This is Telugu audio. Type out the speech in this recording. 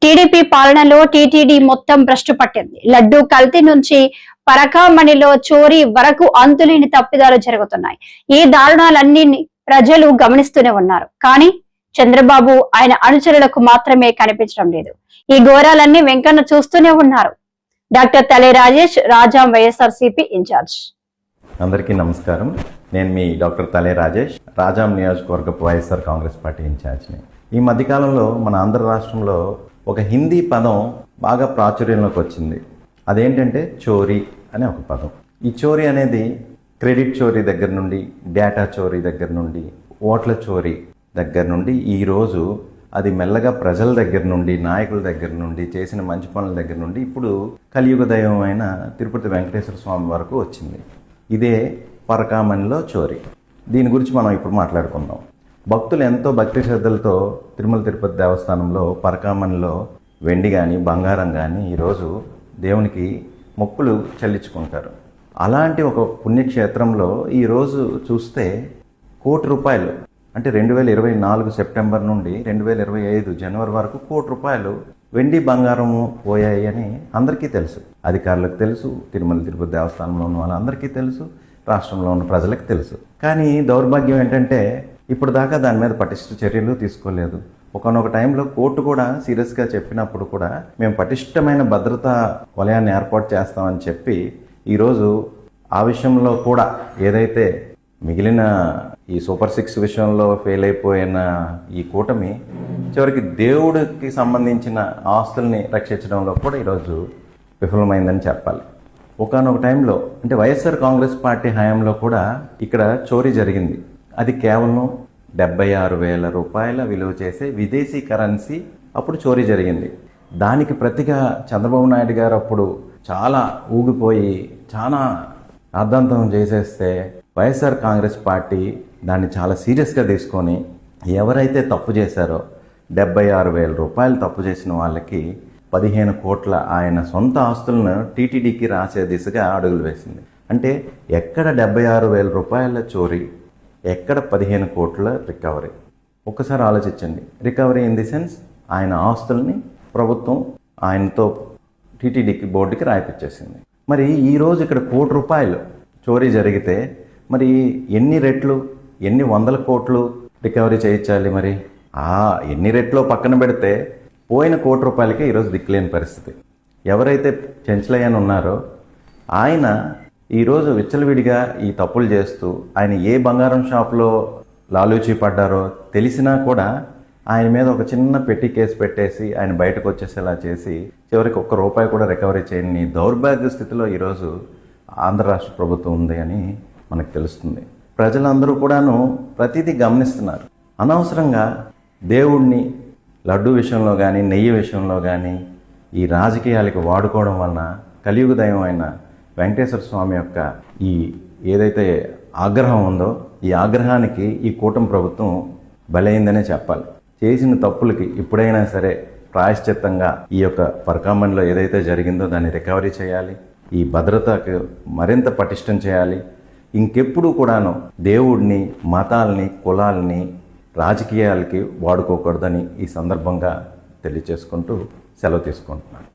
టీడీపీ పాలనలో టీటీడీ మొత్తం భ్రష్టు పట్టింది. లడ్డూ కల్తీ నుంచి పరకామణిలో చోరీ వరకు అంతులేని తప్పిదాలు జరుగుతున్నాయి. ఈ దారుణాలన్నీ ప్రజలు గమనిస్తూనే ఉన్నారు. కానీ చంద్రబాబు ఆయన అనుచరులకు మాత్రమే కనిపించడం లేదు. ఈ ఘోరాలన్నీ వెంకన్న చూస్తూనే ఉన్నారు. డాక్టర్ తలే రాజేష్, రాజాం, వైఎస్ఆర్సీపీ ఇన్ఛార్జ్. అందరికీ నమస్కారం. నేను మీ డాక్టర్ తలే రాజేష్, రాజాం నియోజకవర్గపు వైఎస్ఆర్ కాంగ్రెస్ పార్టీ ఇన్ఛార్జ్ని. ఈ మధ్యకాలంలో మన ఆంధ్ర రాష్ట్రంలో ఒక హిందీ పదం బాగా ప్రాచుర్యంలోకి వచ్చింది. అదేంటంటే చోరీ అనే ఒక పదం. ఈ చోరీ అనేది క్రెడిట్ చోరీ దగ్గర నుండి, డేటా చోరీ దగ్గర నుండి, ఓట్ల చోరీ దగ్గర నుండి ఈరోజు అది మెల్లగా ప్రజల దగ్గర నుండి, నాయకుల దగ్గర నుండి, చేసిన మంచి పనుల దగ్గర నుండి ఇప్పుడు కలియుగ దైవం అయిన తిరుపతి వెంకటేశ్వర స్వామి వరకు వచ్చింది. ఇదే పరకామణిలో చోరీ. దీని గురించి మనం ఇప్పుడు మాట్లాడుకుందాం. భక్తులు ఎంతో భక్తి శ్రద్ధలతో తిరుమల తిరుపతి దేవస్థానంలో పరకామణిలో వెండి కానీ బంగారం కానీ ఈరోజు దేవునికి మొక్కులు చెల్లించుకుంటారు. అలాంటి ఒక పుణ్యక్షేత్రంలో ఈరోజు చూస్తే ₹1,00,00,000 అంటే 2024 సెప్టెంబర్ నుండి 2025 జనవరి వరకు ₹1,00,00,000 వెండి బంగారము పోయాయి అని అందరికీ తెలుసు. అధికారులకు తెలుసు, తిరుమల తిరుపతి దేవస్థానంలో ఉన్న వాళ్ళందరికీ తెలుసు, రాష్ట్రంలో ఉన్న ప్రజలకు తెలుసు. కానీ దౌర్భాగ్యం ఏంటంటే ఇప్పుడు దాకా దాని మీద పటిష్ట చర్యలు తీసుకోలేదు. ఒకనొక టైంలో కోర్టు కూడా సీరియస్గా చెప్పినప్పుడు కూడా మేము పటిష్టమైన భద్రతా వలయాన్ని ఏర్పాటు చేస్తామని చెప్పి ఈరోజు ఆ విషయంలో కూడా ఏదైతే మిగిలిన ఈ సూపర్ 6 విషయంలో ఫెయిల్ అయిపోయిన ఈ కూటమి చివరికి దేవుడికి సంబంధించిన ఆస్తుల్ని రక్షించడంలో కూడా ఈరోజు విఫలమైందని చెప్పాలి. ఒకనొక టైంలో అంటే వైఎస్ఆర్ కాంగ్రెస్ పార్టీ హయాంలో కూడా ఇక్కడ చోరీ జరిగింది. అది కేవలం ₹76,000 విలువ చేసే విదేశీ కరెన్సీ అప్పుడు చోరీ జరిగింది. దానికి ప్రతిగా చంద్రబాబు నాయుడు గారు అప్పుడు చాలా ఊగిపోయి చాలా అర్ధంతం చేసేస్తే వైఎస్ఆర్ కాంగ్రెస్ పార్టీ దాన్ని చాలా సీరియస్గా తీసుకొని ఎవరైతే తప్పు చేశారో ₹76,000 తప్పు చేసిన వాళ్ళకి 15 కోట్ల ఆయన సొంత ఆస్తులను టీటీడీకి రాసే దిశగా అడుగులు వేసింది. అంటే ఎక్కడ ₹76,000 చోరీ, ఎక్కడ 15 కోట్ల రికవరీ. ఒక్కసారి ఆలోచించండి. రికవరీ ఇన్ ది సెన్స్ ఆయన ఆస్తుల్ని ప్రభుత్వం ఆయనతో టీటీడీకి బోర్డుకి రాయిపించేసింది. మరి ఈరోజు ఇక్కడ ₹1,00,00,000 చోరీ జరిగితే మరి ఎన్ని రెట్లు, ఎన్ని వందల కోట్లు రికవరీ చేయించాలి? మరి ఎన్ని రెట్లో పక్కన పెడితే పోయిన ₹1,00,00,000కే ఈరోజు దిక్కులేని పరిస్థితి. ఎవరైతే చెంచలయ్యని ఉన్నారో ఆయన ఈరోజు విచ్చలవిడిగా ఈ తప్పులు చేస్తూ ఆయన ఏ బంగారం షాపులో లాలూచీ పడ్డారో తెలిసినా కూడా ఆయన మీద ఒక చిన్న పెట్టి కేసు పెట్టేసి ఆయన బయటకు వచ్చేసేలా చేసి చివరికి ₹1 కూడా రికవరీ చేయని దౌర్భాగ్య స్థితిలో ఈరోజు ఆంధ్ర రాష్ట్ర ప్రభుత్వం ఉంది అని మనకు తెలుస్తుంది. ప్రజలందరూ కూడాను ప్రతిదీ గమనిస్తున్నారు. అనవసరంగా దేవుణ్ణి లడ్డు విషయంలో కానీ, నెయ్యి విషయంలో కానీ ఈ రాజకీయాలకు వాడుకోవడం వలన కలియుగ దైవం అయిన వెంకటేశ్వర స్వామి యొక్క ఈ ఏదైతే ఆగ్రహం ఉందో ఈ ఆగ్రహానికి ఈ కూటమి ప్రభుత్వం బలైందనే చెప్పాలి. చేసిన తప్పులకి ఇప్పుడైనా సరే ప్రాయశ్చిత్తంగా ఈ యొక్క పరకామణిలో ఏదైతే జరిగిందో దాన్ని రికవరీ చేయాలి. ఈ భద్రతకు మరింత పటిష్టం చేయాలి. ఇంకెప్పుడు కూడాను దేవుడిని, మతాల్ని, కులాల్ని రాజకీయాలకి వాడుకోకూడదని ఈ సందర్భంగా తెలియచేసుకుంటూ సెలవు తీసుకుంటున్నాను.